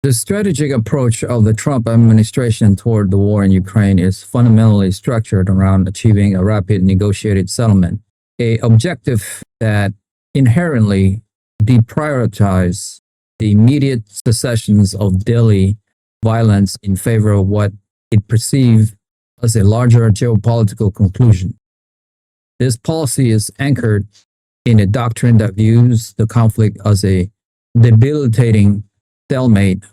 The strategic approach of the Trump administration toward the war in Ukraine is fundamentally structured around achieving a rapid negotiated settlement, an objective that inherently deprioritizes the immediate cessations of daily violence in favor of what it perceives as a larger geopolitical conclusion. This policy is anchored in a doctrine that views the conflict as a debilitating stalemate,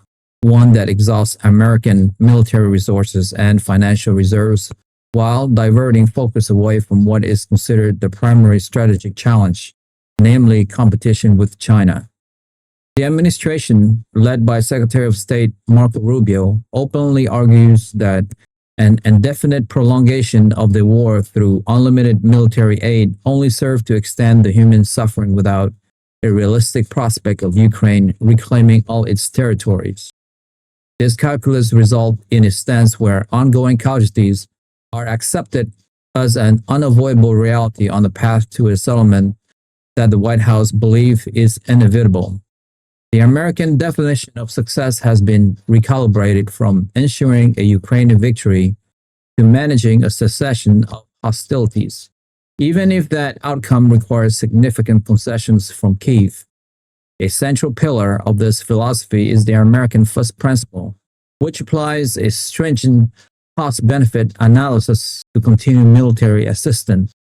one that exhausts American military resources and financial reserves while diverting focus away from what is considered the primary strategic challenge, namely competition with China. The administration, led by Secretary of State Marco Rubio, openly argues that an indefinite prolongation of the war through unlimited military aid only serves to extend the human suffering without a realistic prospect of Ukraine reclaiming all its territories. This calculus results in a stance where ongoing casualties are accepted as an unavoidable reality on the path to a settlement that the White House believes is inevitable. The American definition of success has been recalibrated from ensuring a Ukrainian victory to managing a cessation of hostilities, even if that outcome requires significant concessions from Kyiv. A central pillar of this philosophy is the American First Principle, which applies a stringent cost-benefit analysis to continued military assistance.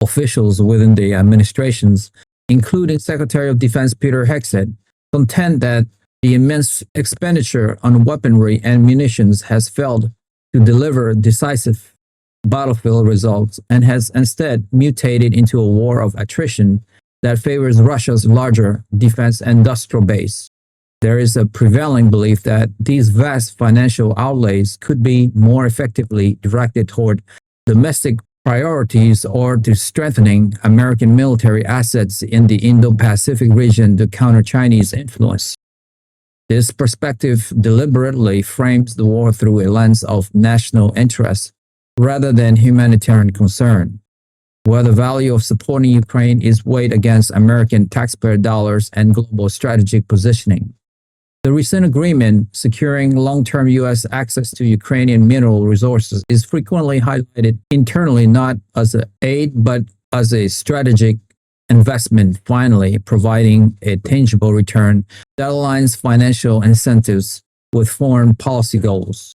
Officials within the administrations, including Secretary of Defense Peter Hegseth, contend that the immense expenditure on weaponry and munitions has failed to deliver decisive battlefield results and has instead mutated into a war of attrition that favors Russia's larger defense industrial base. There is a prevailing belief that these vast financial outlays could be more effectively directed toward domestic priorities or to strengthening American military assets in the Indo-Pacific region to counter Chinese influence. This perspective deliberately frames the war through a lens of national interest rather than humanitarian concern, where the value of supporting Ukraine is weighed against American taxpayer dollars and global strategic positioning. The recent agreement securing long-term U.S. access to Ukrainian mineral resources is frequently highlighted internally not as an aid but as a strategic investment, finally providing a tangible return that aligns financial incentives with foreign policy goals.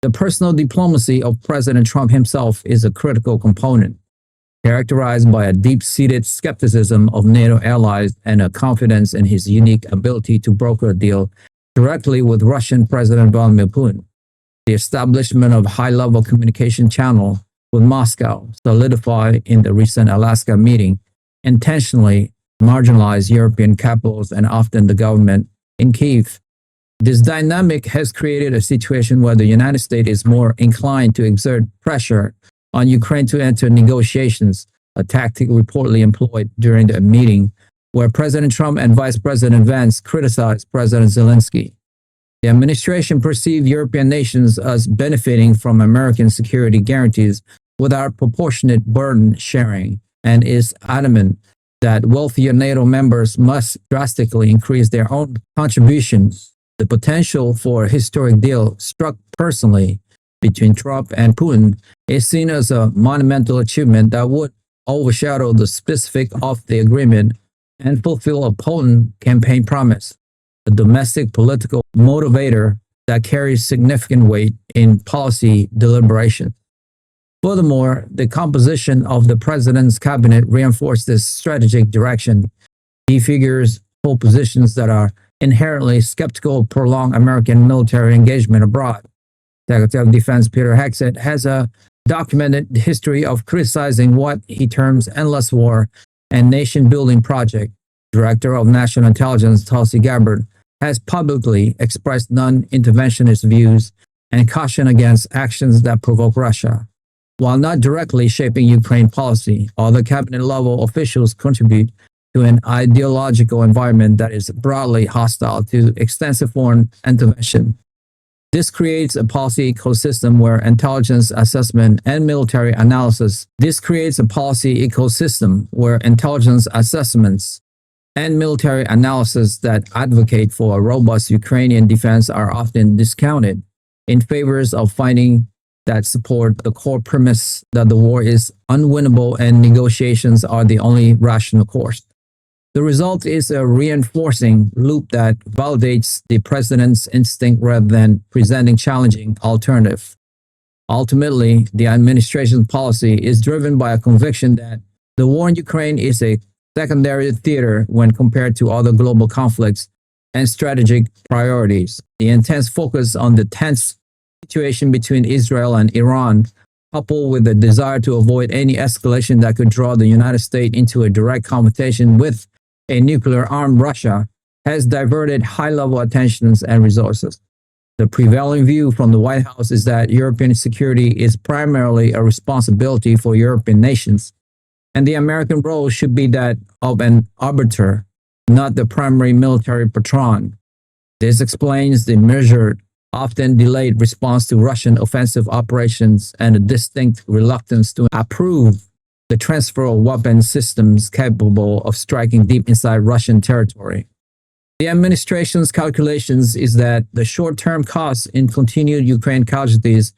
The personal diplomacy of President Trump himself is a critical component, characterized by a deep-seated skepticism of NATO allies and a confidence in his unique ability to broker a deal directly with Russian President Vladimir Putin. The establishment of high-level communication channel with Moscow, solidified in the recent Alaska meeting, intentionally marginalized European capitals and often the government in Kyiv. This dynamic has created a situation where the United States is more inclined to exert pressure on Ukraine to enter negotiations, a tactic reportedly employed during the meeting where President Trump and Vice President Vance criticized President Zelenskyy. The administration perceived European nations as benefiting from American security guarantees without proportionate burden sharing and is adamant that wealthier NATO members must drastically increase their own contributions. The potential for a historic deal struck personally between Trump and Putin is seen as a monumental achievement that would overshadow the specifics of the agreement and fulfill a potent campaign promise, a domestic political motivator that carries significant weight in policy deliberation. Furthermore, the composition of the president's cabinet reinforced this strategic direction. Key figures hold positions that are inherently skeptical of prolonged American military engagement abroad. Secretary of Defense Peter Hegseth has a documented history of criticizing what he terms endless war and nation-building project. Director of National Intelligence Tulsi Gabbard has publicly expressed non-interventionist views and caution against actions that provoke Russia. While not directly shaping Ukraine policy, other cabinet-level officials contribute to an ideological environment that is broadly hostile to extensive foreign intervention. This creates a policy ecosystem where intelligence assessment and military analysis. This creates a policy ecosystem where intelligence assessments and military analysis that advocate for a robust Ukrainian defense are often discounted in favor of findings that support the core premise that the war is unwinnable and negotiations are the only rational course. The result is a reinforcing loop that validates the president's instinct rather than presenting challenging alternatives. Ultimately, the administration's policy is driven by a conviction that the war in Ukraine is a secondary theater when compared to other global conflicts and strategic priorities. The intense focus on the tense situation between Israel and Iran, coupled with the desire to avoid any escalation that could draw the United States into a direct confrontation with a nuclear-armed Russia, has diverted high-level attentions and resources. The prevailing view from the White House is that European security is primarily a responsibility for European nations, and the American role should be that of an arbiter, not the primary military patron. This explains the measured, often delayed response to Russian offensive operations and a distinct reluctance to approve the transfer of weapon systems capable of striking deep inside Russian territory. The administration's calculations is that the short-term cost in continued Ukraine casualties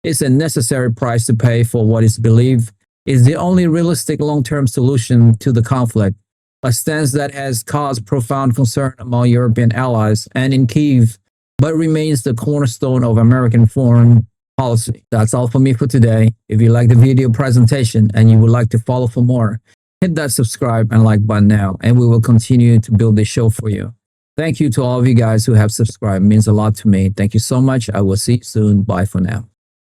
is a necessary price to pay for what is believed is the only realistic long-term solution to the conflict, a stance that has caused profound concern among European allies and in Kyiv, but remains the cornerstone of American foreign policy. That's all for me for today. If you like the video presentation and you would like to follow for more, hit that subscribe and like button now, and we will continue to build this show for you. Thank you to all of you guys who have subscribed. It means a lot to me. Thank you so much. I will see you soon. Bye for now.